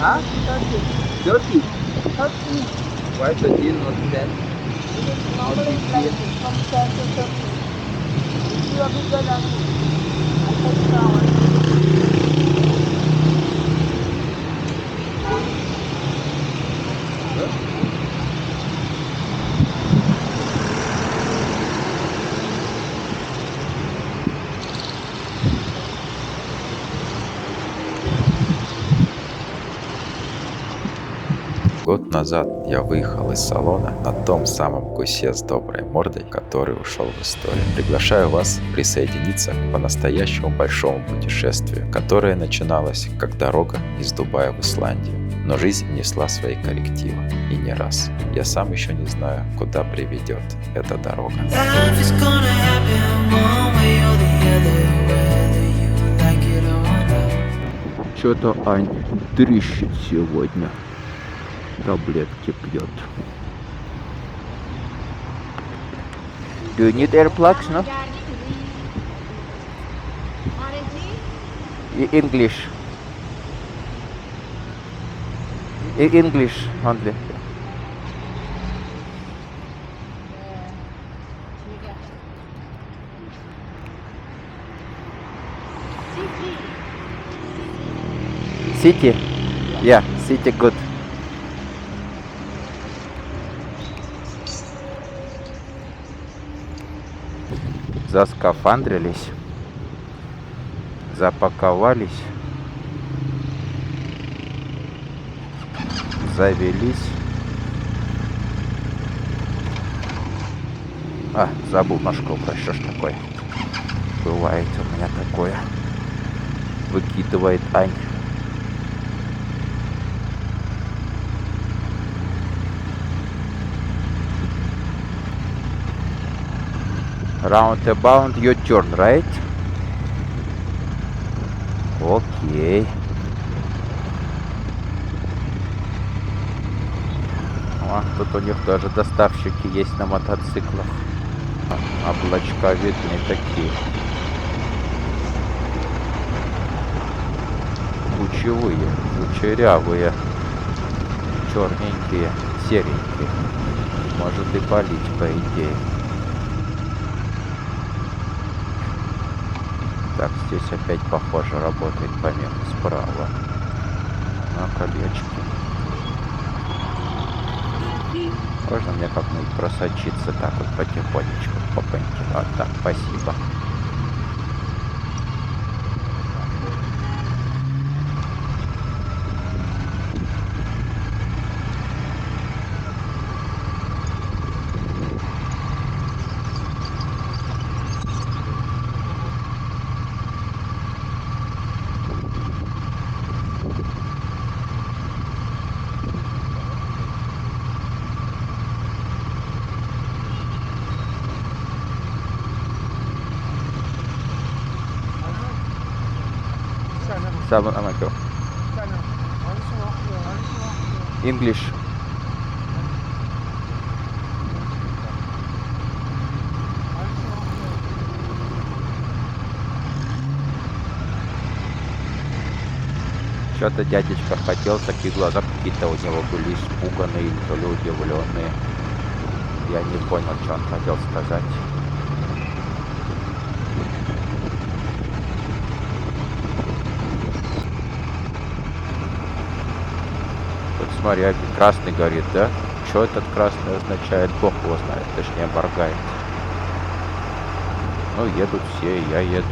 Huh? 30. 30. 30. Why 30 not 10? It is normally like this, from 10 to 30. If you are bigger than me, I can count. Год назад я выехал из салона на том самом гусе с доброй мордой, который ушел в историю. Приглашаю вас присоединиться к по-настоящему большому путешествию, которое начиналось как дорога из Дубая в Исландию. Но жизнь внесла свои коррективы, и не раз. Я сам еще не знаю, куда приведет эта дорога. Life is gonna happen one way or the other, whether you like it or not. Что-то Ань трещит сегодня. Таблетки пьет. Do you need earplugs, no? English. English only. City? Yeah, city good. Заскафандрились, запаковались, завелись. Забыл ножку убрать, что ж такое. Бывает у меня такое. Выкидывает Ань. Roundabout your turn, right? Окей. Тут у них тоже доставщики есть на мотоциклах. Облачка видны такие. Кучевые, кучерявые, черненькие, серенькие. Может и полить, по идее. Так, здесь опять, похоже, работает помеха справа. На колечке. Можно мне как-нибудь просочиться так вот потихонечку, попоньки. Так, спасибо. Seven Amato. English. Что-то дядечка хотел, такие глаза какие-то у него были испуганные, то ли удивленные. Я не понял, что он хотел сказать. Смотри, красный горит, да? Что этот красный означает, Бог его знает, точнее моргает. Ну, едут все, и я еду.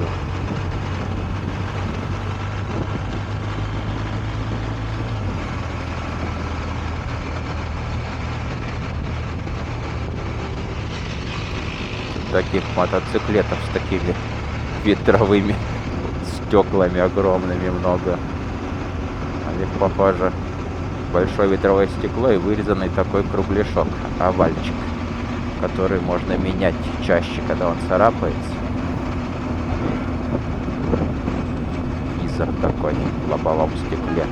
Таких мотоциклетов с такими ветровыми стеклами огромными много. На них похоже большое ветровое стекло и вырезанный такой кругляшок, овальчик, который можно менять чаще, когда он царапается. Визор такой в лобовом стекле.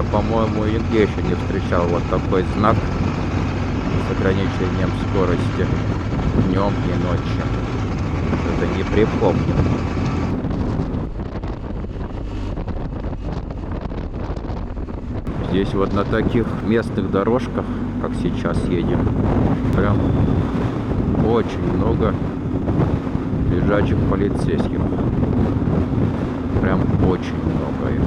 Я, по-моему, нигде еще не встречал вот такой знак с ограничением скорости днем и ночью. Это не припомню. Здесь вот на таких местных дорожках, как сейчас едем, прям очень много лежачих полицейских. Прям очень много их.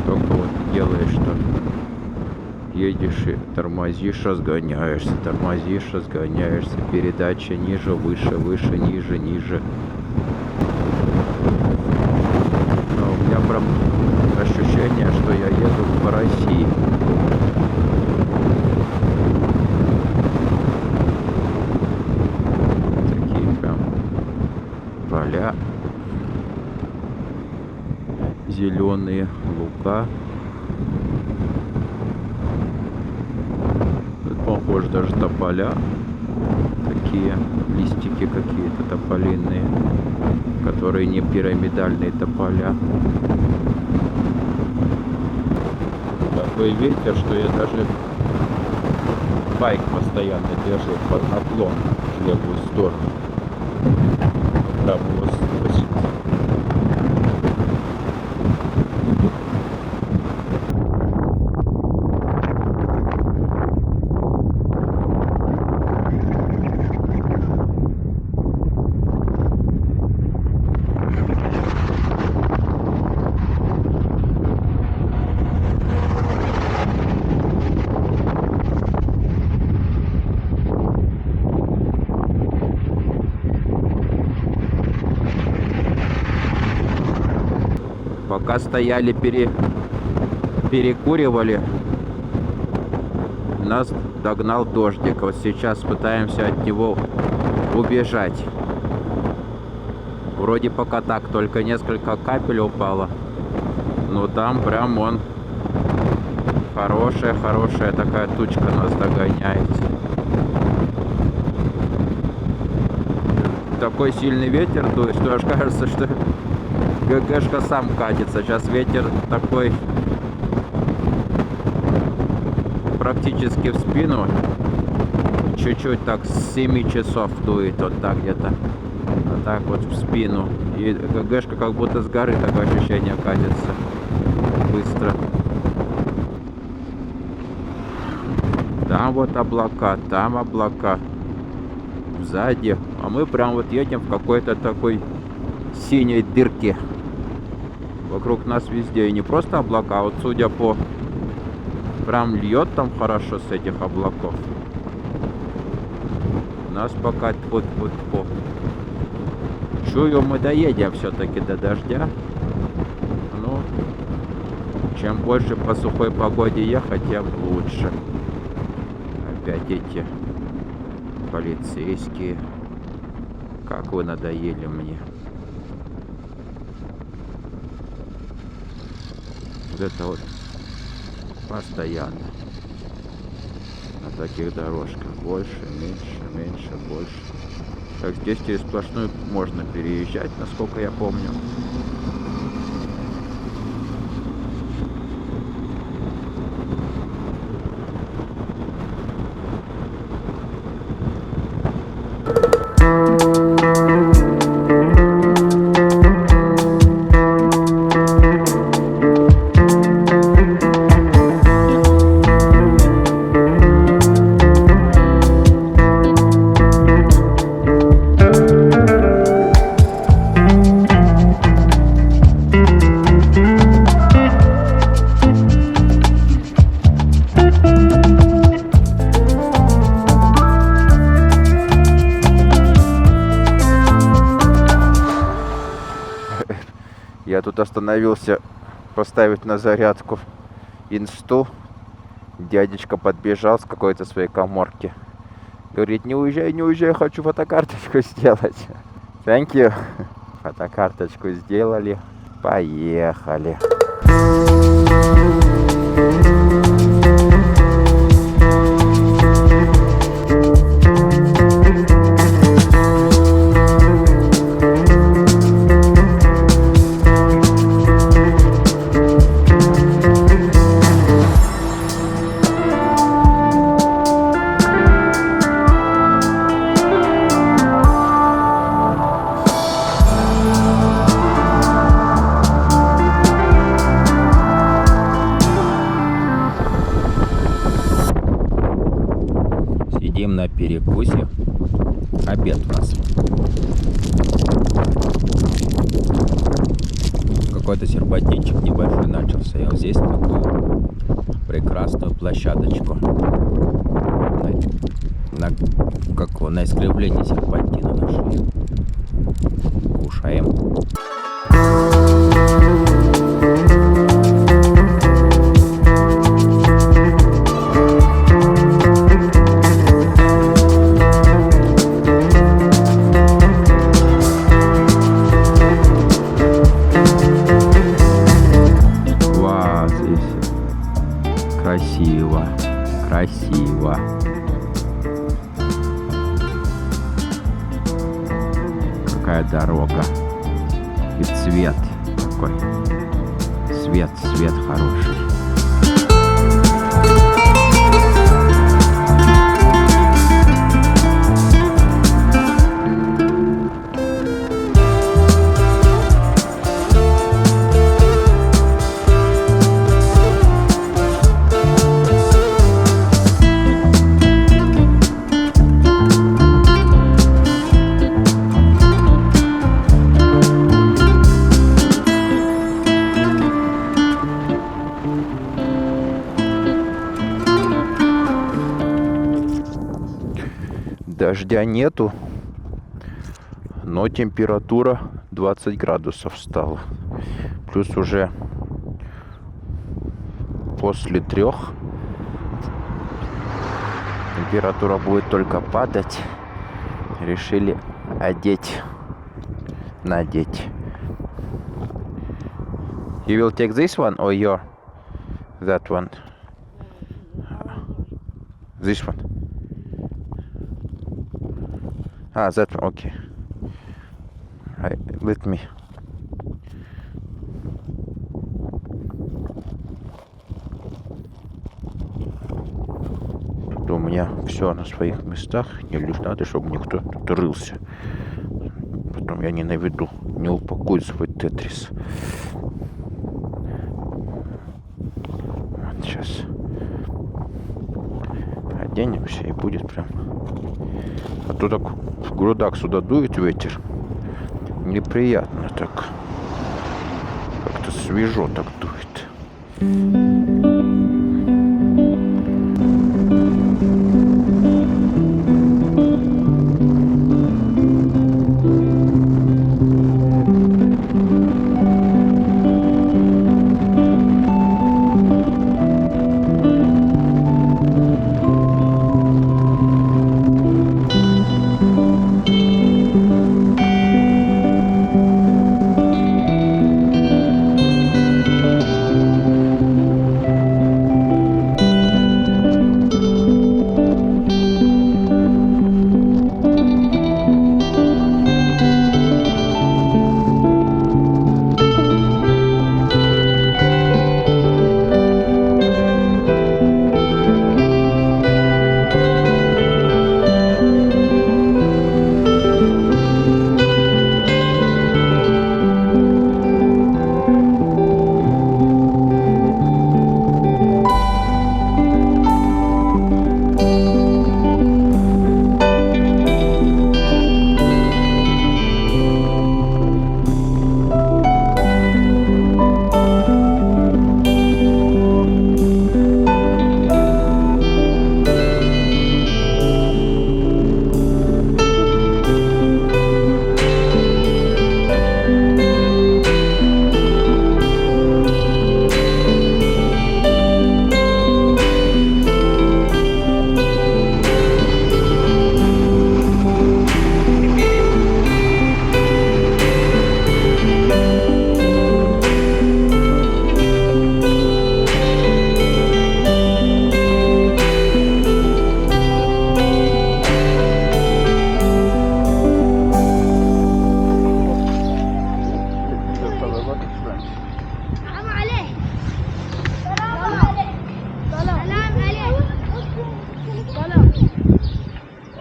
Только вот делаешь, что едешь и тормозишь, разгоняешься, передача ниже, выше, выше, ниже, ниже. Но у меня прям ощущение, что я еду по России. Такие прям поля, зеленые луга. Тут похоже даже тополя. Такие листики какие-то тополиные, которые не пирамидальные тополя. Такой ветер, что я даже байк постоянно держу под наклон в левую сторону. Прям его сносит. Пока стояли, перекуривали, нас догнал дождик. Вот сейчас пытаемся от него убежать. Вроде пока так, только несколько капель упало. Но там прям он хорошая такая тучка нас догоняет. Такой сильный ветер дует, что аж кажется, что ГГшка сам катится. Сейчас ветер такой практически в спину. Чуть-чуть так с 7 часов дует. Вот так где-то. Вот так вот в спину. И ГГшка как будто с горы, такое ощущение, катится. Быстро. Там вот облака, там облака. Сзади. А мы прям вот едем в какой-то такой синей дырке. Вокруг нас везде и не просто облака, а вот судя по... Прям льет там хорошо с этих облаков. Нас пока тьфу-тьфу-тьфу. Чую, мы доедем все-таки до дождя. Ну, чем больше по сухой погоде ехать, тем лучше. Опять эти полицейские. Как вы надоели мне. Это вот постоянно на таких дорожках больше, меньше, больше. Так, здесь через сплошную можно переезжать, насколько я помню. Я тут остановился поставить на зарядку инсту. Дядечка подбежал с какой-то своей каморки. Говорит, не уезжай, хочу фотокарточку сделать. Thank you. Фотокарточку сделали. Поехали. стоим на перекусе. Обед у нас. Какой-то серпантинчик небольшой начался. И вот здесь такую прекрасную площадочку. На искривлении серпантина нашли. Кушаем. Вау, здесь красиво, красиво. Какая дорога. И цвет такой. Свет хороший. Дождя нету, но температура 20 градусов стала. Плюс уже после 3 температура будет только падать. Решили надеть. You will take this one or your that one? This one. That one, okay. Let me. Тут у меня все на своих местах. Не лишь надо, чтобы никто тут рылся. Потом я не наведу, не упакую свой тетрис. Вот сейчас оденемся и будет прям. А то так в грудак сюда дует ветер. Неприятно так. Как-то свежо так дует.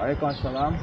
Alaikum assalam.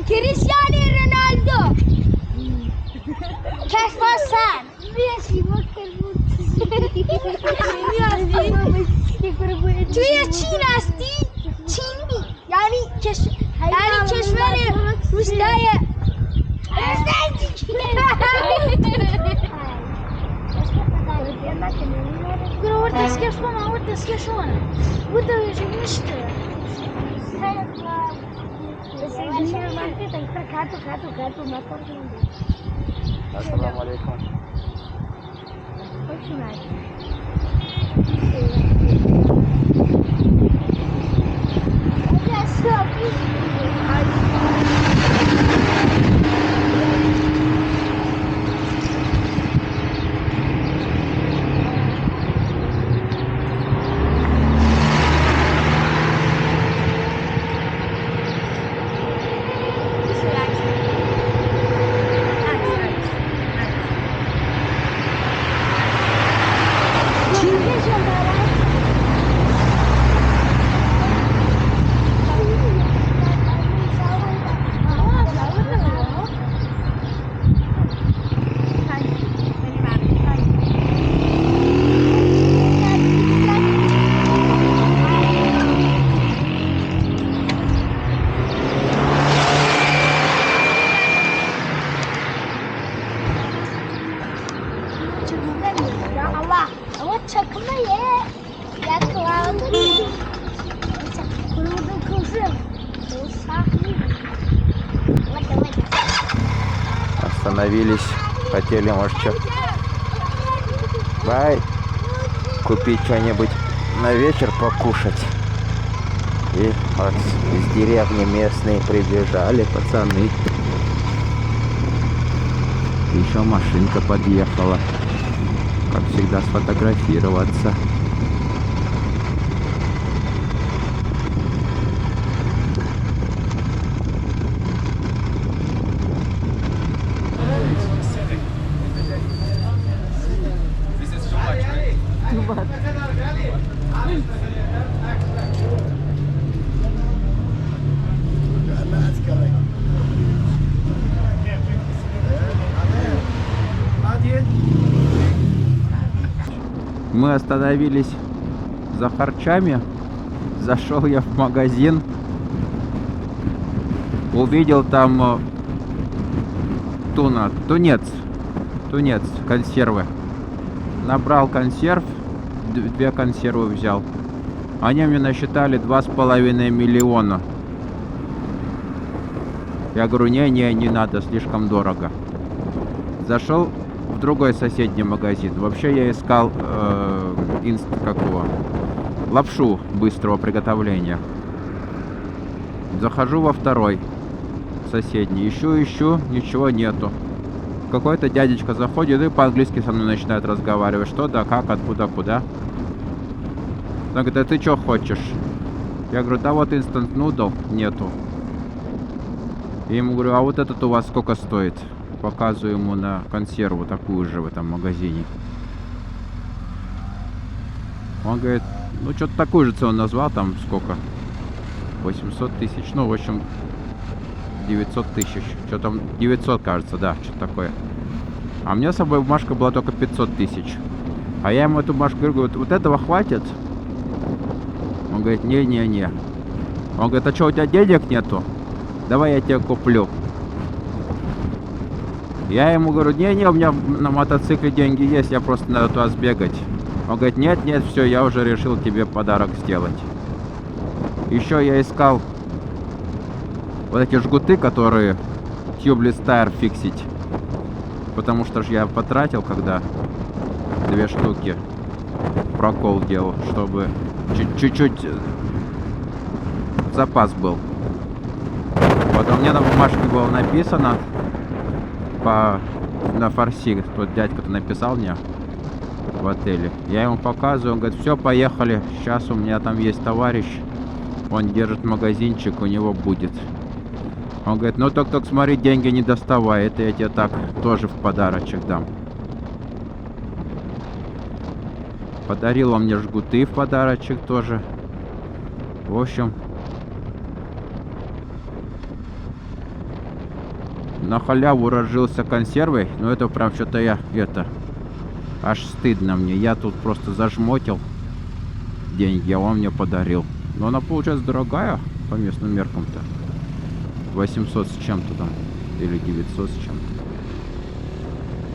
Cristiano Ronaldo. Kaspasan. Messi, توی چین هستی؟ چینی یعنی کشور روستای ورد اسکشونه ورد مشته Ассаламу алейкум. Ya Allah, ama çakma ye. Ya kıvamı değil. Kurudun kızım. Остановились. Хотели, может, что? Бай. Купить что-нибудь на вечер покушать. И вот из деревни местные прибежали, пацаны. Еще машинка подъехала. Как всегда, сфотографироваться. Мы остановились за харчами. Зашел я в магазин. Увидел там тунец, консервы. Набрал консерв, 2 консервы взял. Они мне насчитали 2,5 миллиона. Я говорю, не надо, слишком дорого. Зашел в другой соседний магазин. Вообще я искал лапшу быстрого приготовления. Захожу во второй соседний. Ищу, ничего нету. Какой-то дядечка заходит и по-английски со мной начинает разговаривать. Что да, как, откуда, куда. Он говорит, а ты что хочешь? Я говорю, да вот instant noodle нету. И ему говорю, а вот этот у вас сколько стоит? Показываю ему на консерву такую же в этом магазине. Он говорит, ну что-то такую же цену назвал, там сколько? 800 тысяч, ну в общем 900 тысяч. Что там, 900 кажется, да, что-то такое. А у меня с собой бумажка была только 500 тысяч. А я ему эту бумажку говорю, вот этого хватит? Он говорит, не. Он говорит, а что, у тебя денег нету? Давай я тебе куплю. Я ему говорю, не, у меня на мотоцикле деньги есть, я просто надо туда сбегать. Он говорит, нет, все, я уже решил тебе подарок сделать. Еще я искал вот эти жгуты, которые Tubeless Tire фиксить. Потому что ж я потратил, когда 2 штуки прокол делал, чтобы чуть-чуть запас был. Вот у меня на бумажке было написано на фарси, тот дядька-то написал мне в отеле. Я ему показываю, он говорит, все, поехали. Сейчас у меня там есть товарищ, он держит магазинчик, у него будет. Он говорит, ну только смотри, деньги не доставай, это я тебе так тоже в подарочек дам. Подарил он мне жгуты в подарочек тоже. В общем, на халяву разжился консервой. Но это прям что-то аж стыдно мне. Я тут просто зажмотил деньги, а он мне подарил. Но она получается дорогая по местным меркам-то. 800 с чем-то там. Или 900 с чем-то.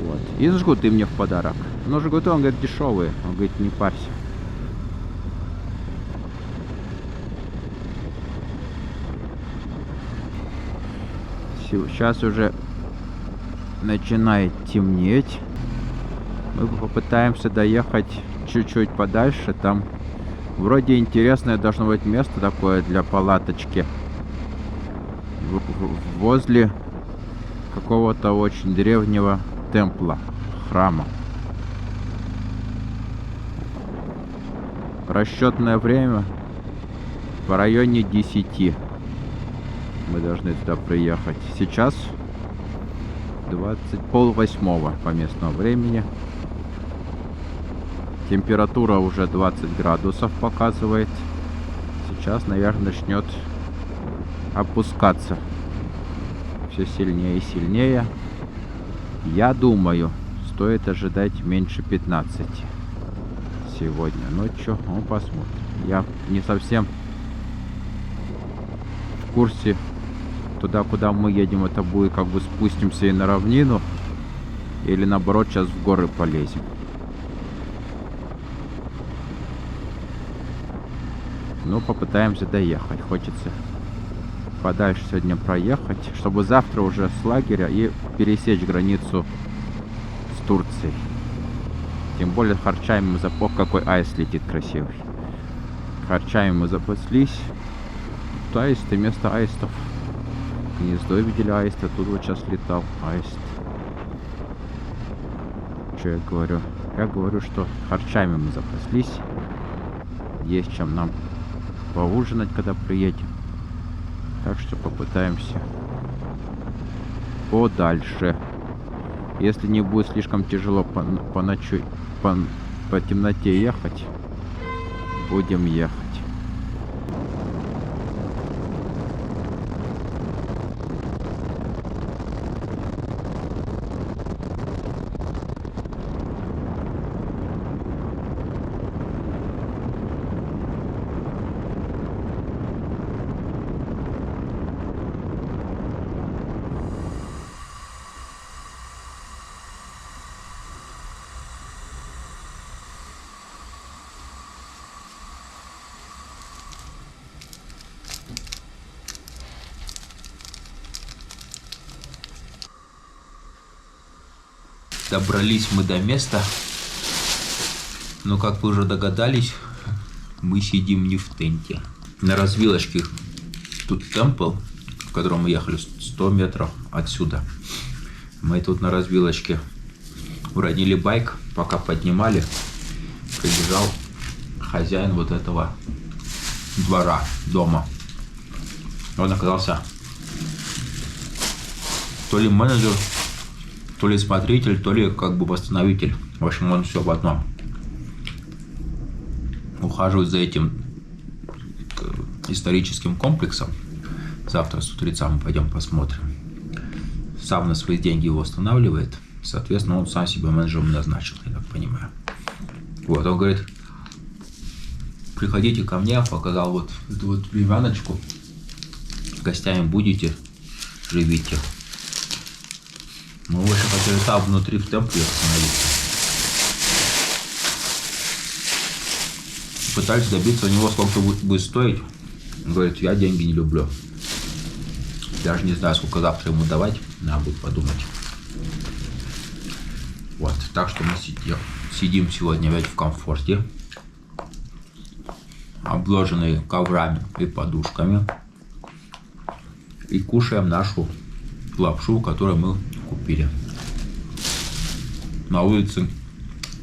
Вот. И жгуты мне в подарок. Но жгуты, он говорит, дешевые. Он говорит, не парься. Сейчас уже начинает темнеть. Мы попытаемся доехать чуть-чуть подальше. Там вроде интересное должно быть место такое для палаточки. Возле какого-то очень древнего темпла, храма. Расчетное время в районе 10. Мы должны туда приехать. Сейчас 7:30 по местному времени. Температура уже 20 градусов показывает. Сейчас, наверное, начнет опускаться все сильнее и сильнее. Я думаю, стоит ожидать меньше 15 сегодня ночью. Ну, посмотрим. Я не совсем в курсе туда, куда мы едем. Это будет как бы спустимся и на равнину, или наоборот сейчас в горы полезем. Ну, попытаемся доехать. Хочется подальше сегодня проехать, чтобы завтра уже с лагеря и пересечь границу с Турцией. Тем более Харчами мы какой аист летит красивый. Харчами мы запаслись. Тут аисты, место аистов. Гнездо видели аиста, тут вот сейчас летал аист. Что я говорю? Я говорю, что харчами мы запаслись. Есть чем нам поужинать, когда приедем. Так что попытаемся подальше. Если не будет слишком тяжело по ночи, по темноте ехать, будем ехать. Добрались мы до места, но, как вы уже догадались, мы сидим не в тенте. На развилочке тут темпл, в котором мы ехали 100 метров отсюда. Мы тут на развилочке уронили байк, пока поднимали, прибежал хозяин вот этого двора, дома. Он оказался то ли менеджер, то ли смотритель, то ли как бы восстановитель. В общем, он все в одном. Ухаживает за этим историческим комплексом. Завтра с утреца мы пойдем посмотрим. Сам на свои деньги его восстанавливает. Соответственно, он сам себя менеджером назначил, я так понимаю. Вот, он говорит, приходите ко мне, показал вот эту вот племяночку. Гостями будете, живите. Мы очень хотели там внутри в темпле остановиться. Пытались добиться у него, сколько будет стоить. Он говорит, я деньги не люблю. Даже не знаю, сколько завтра ему давать. Надо будет подумать. Вот, так что мы сидим сегодня опять в комфорте. Обложенные коврами и подушками. И кушаем нашу лапшу, которую мы купили. На улице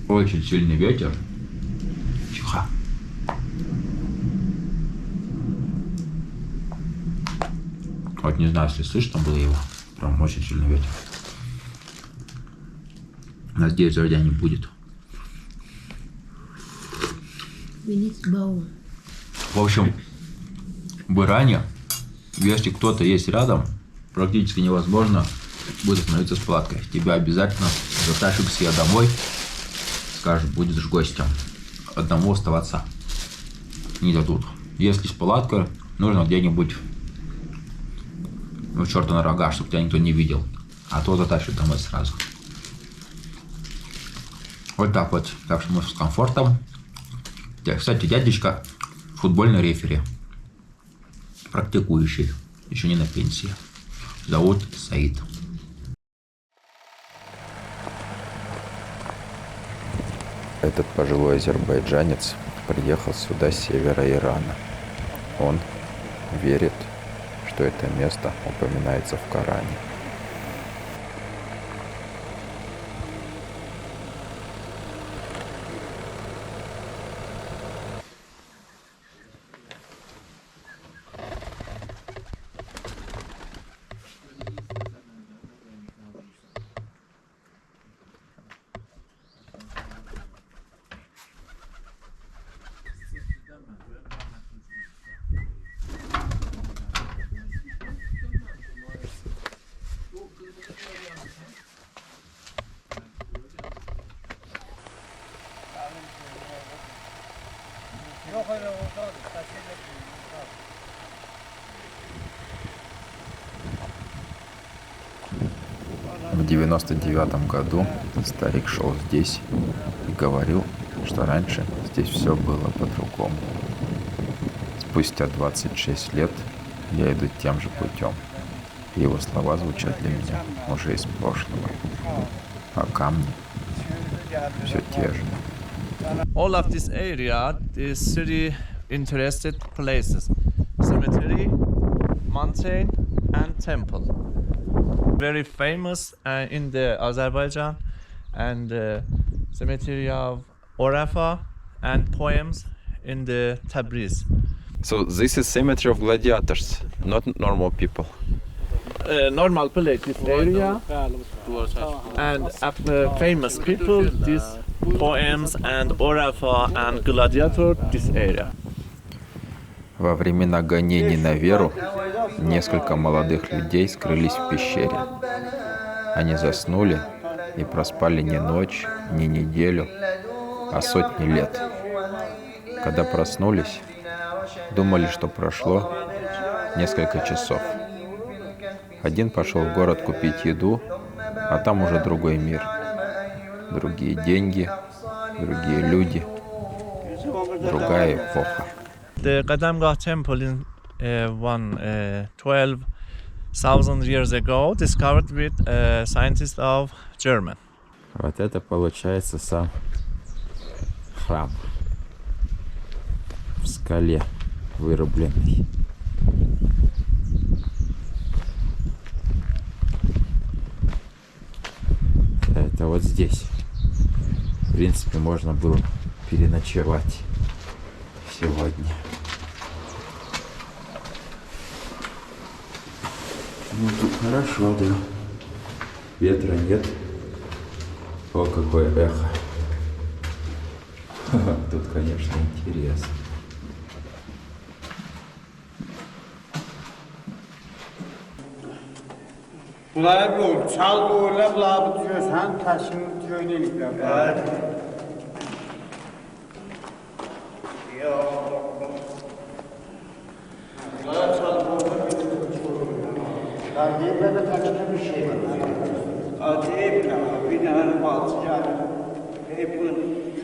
очень сильный ветер. Тихо. Вот не знаю, если слышно было его. Прям очень сильный ветер. Надеюсь, дождя не будет. В общем, в Иране, если кто-то есть рядом, практически невозможно будет остановиться с палаткой. Тебя обязательно затащат к себе домой, скажут, будешь гостем. Одному оставаться не дадут. Если с палаткой, нужно где-нибудь, ну, черта на рога, чтобы тебя никто не видел. А то затащат домой сразу. Вот так вот. Так что мы с комфортом. Кстати, дядечка футбольный рефери. Практикующий. Еще не на пенсии. Зовут Саид. Этот пожилой азербайджанец приехал сюда с севера Ирана. Он верит, что это место упоминается в Коране. В 99 году старик шел здесь и говорил, что раньше здесь все было по-другому. Спустя 26 лет я иду тем же путем. Его слова звучат для меня уже из прошлого. А камни все те же. All of this area is three interested places: cemetery, mountain, and temple. Very famous in the Azerbaijan, and cemetery of Orafa, and poems in the Tabriz. So this is cemetery of gladiators, not normal people. Normal place this area, and after famous people, these poems and Orafa and gladiator this area. Во времена гонений на веру несколько молодых людей скрылись в пещере. Они заснули и проспали не ночь, не неделю, а сотни лет. Когда проснулись, думали, что прошло несколько часов. Один пошел в город купить еду, а там уже другой мир. Другие деньги, другие люди, другая эпоха. The Qadamgah temple in 12,000 years ago discovered with scientists of German. Вот это получается сам храм в скале вырубленный. Это вот здесь. В принципе, можно было переночевать сегодня. Ну, тут хорошо, да. Ветра нет. О, какое эхо. Тут, конечно, интересно. Bunlar bu, çal bu, labı diyorsan taşını tüynelikler. Evet. Bunlar çal bu, Kardeşlerle taşını bir şey var. Hep binanın baltıcağını, hep bu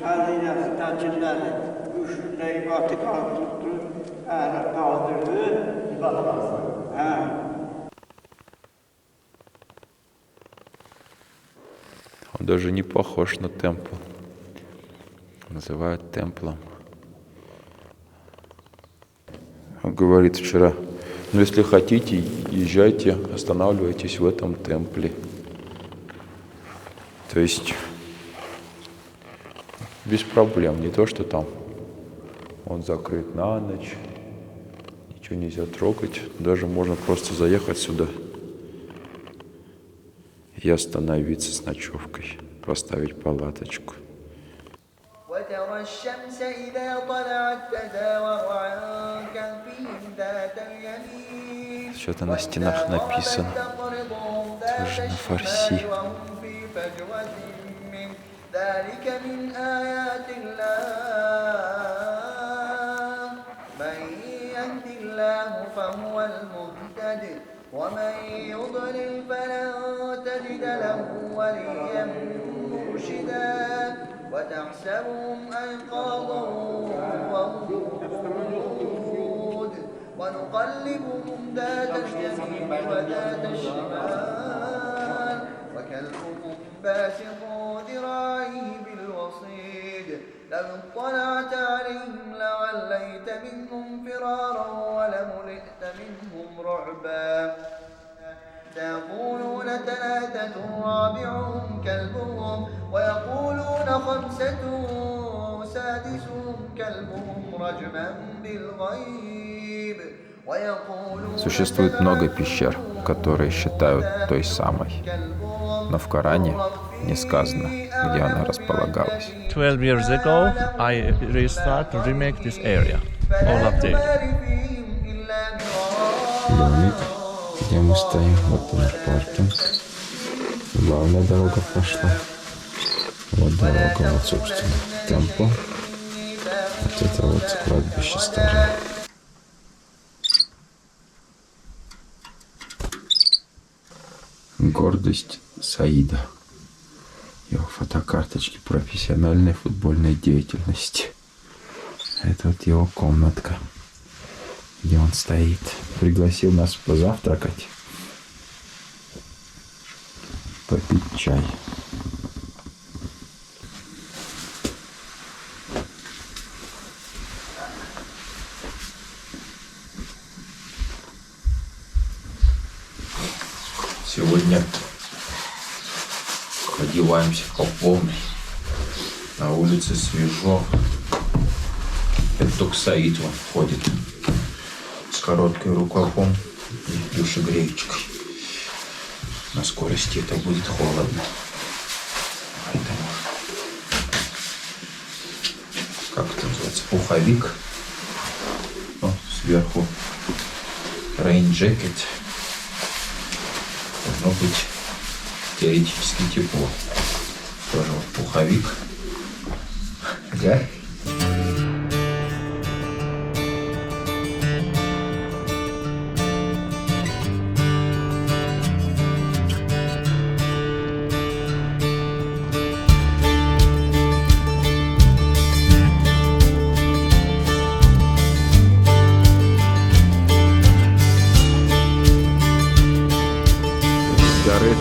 kardeşlerle taşınları, güçlüleri batı kaldırdı, kaldırdı, batı. Он даже не похож на темпл. Называют темплом. Он говорит вчера, ну если хотите, езжайте, останавливайтесь в этом темпле. То есть без проблем. Не то, что там он закрыт на ночь, ничего нельзя трогать. Даже можно просто заехать сюда и остановиться с ночевкой, поставить палаточку. وترى الشمس إذا طلعت تزاور عن كهفهم ذات اليمين Что-то на стенах написано. تقرضهم ذات Тоже на фарси. ذلك من آيات الله من يهد الله فهو المهتد ومن يضلل فلن تجد له وليا مرشدا وتحسبهم أيقاظا وهم رقود ونقلبهم ذات اليمين وذات الشمال وكلبهم باسط ذراعيه بالوصيد لو اطلعت عليهم لوليت منهم فرارا ولملئت منهم رعبا سيقولون ثلاثة رابعهم كلبهم ويقولون خمسة سادسهم كلبهم رجما بالغيب. Существует много пещер, которые считают той самой, но в Коране не сказано, где она располагалась. 12 years ago, I restart to remake this area, all of the area. Домик, где мы стоим, вот наш паркинг. Главная дорога пошла. Вот дорога, вот, собственно, темпл. Вот это вот кладбище старое. Гордость Саида. Его фотокарточки профессиональной футбольной деятельности. Это вот его комнатка, где он стоит. Пригласил нас позавтракать, попить чай. Сегодня одеваемся по полной. На улице свежо. Это только Саид вон ходит с коротким рукавом и душегреечкой. На скорости это будет холодно. Поэтому, как это называется, пуховик. О, сверху rain jacket. Должно быть теоретически тепло. Тоже вот пуховик. Да?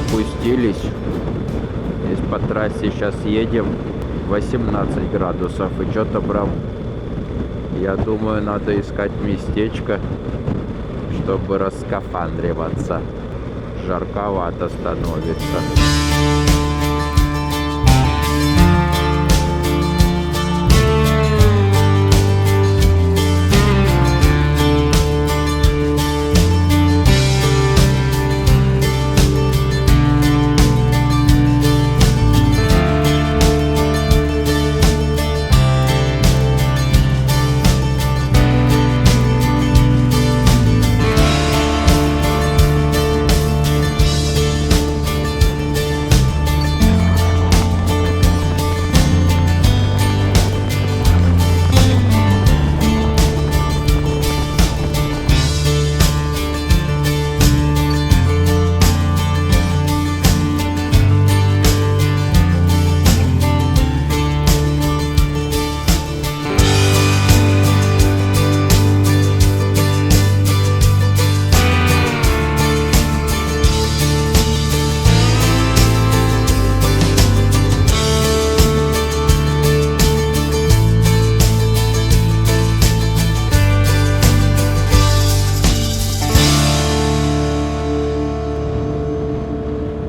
Спустились. Здесь по трассе сейчас едем 18 градусов и что-то прям, я думаю, надо искать местечко, чтобы раскафандриваться. Жарковато становится.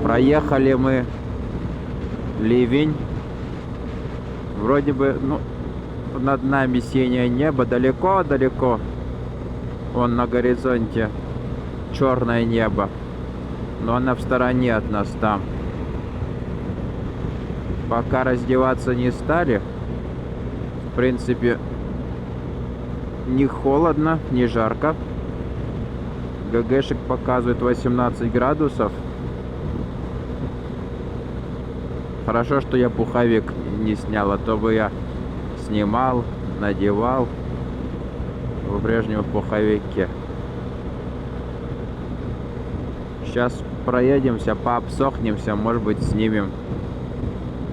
Проехали мы ливень. Вроде бы, ну, над нами синее небо, далеко-далеко. Вон на горизонте черное небо. Но она в стороне от нас там. Пока раздеваться не стали. В принципе, не холодно, не жарко. ГГшек показывает 18 градусов. Хорошо, что я пуховик не снял, а то бы я снимал, надевал по-прежнему в пуховике. Сейчас проедемся, пообсохнемся, может быть, снимем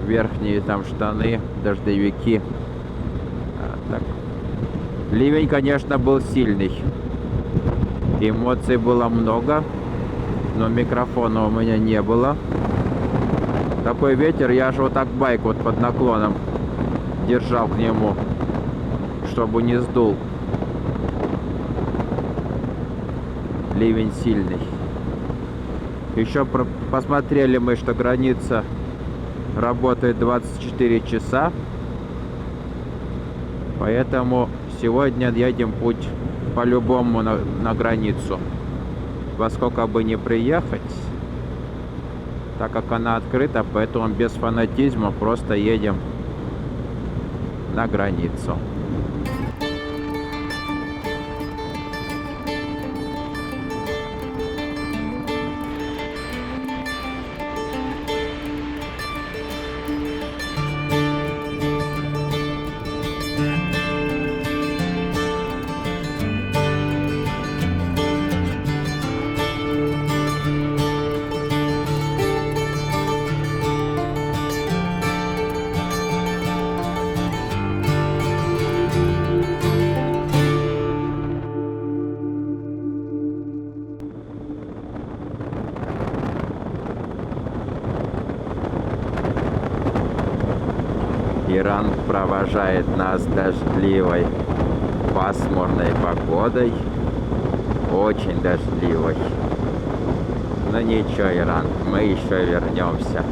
верхние там штаны, дождевики. Так. Ливень, конечно, был сильный. Эмоций было много, но микрофона у меня не было. Такой ветер, я же вот так байк вот под наклоном держал к нему, чтобы не сдул. Ливень сильный. Еще посмотрели мы, что граница работает 24 часа. Поэтому сегодня едем путь по-любому на границу. Во сколько бы не приехать, так как она открыта, поэтому без фанатизма просто едем на границу. Иран провожает нас дождливой, пасмурной погодой, очень дождливой. Но ничего, Иран, мы еще вернемся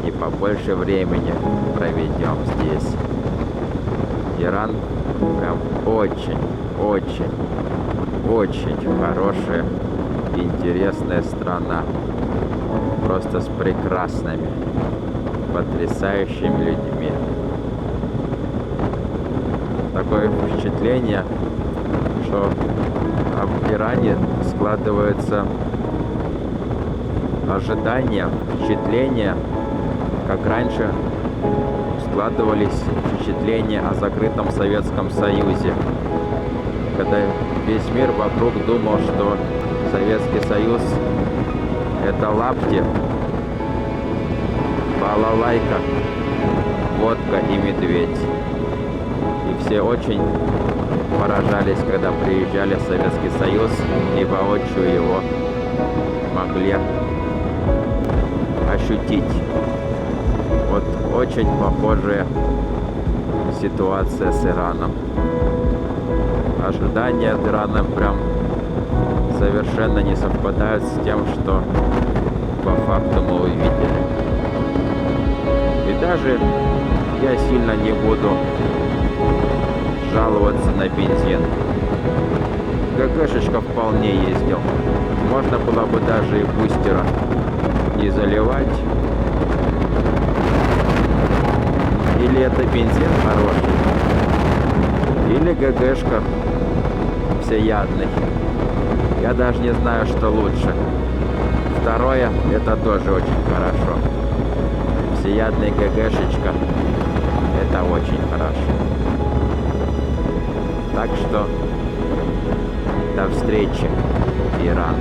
и побольше времени проведем здесь. Иран прям очень хорошая, интересная страна, просто с прекрасными, потрясающими людьми. Такое впечатление, что в Иране складывается ожидания, впечатления, как раньше складывались впечатления о закрытом Советском Союзе, когда весь мир вокруг думал, что Советский Союз — это лапти, балалайка, водка и медведь. И все очень поражались, когда приезжали в Советский Союз и воочию его могли ощутить. Вот очень похожая ситуация с Ираном. Ожидания от Ирана прям совершенно не совпадают с тем, что по факту мы увидели. И даже я сильно не буду жаловаться на бензин. ГГшечка вполне ездил. Можно было бы даже и бустера не заливать. Или это бензин хороший, или ГГшка всеядный. Я даже не знаю, что лучше. Второе, это тоже очень хорошо. Всеядный ГГшечка, это очень хорошо. Так что до встречи, Иран.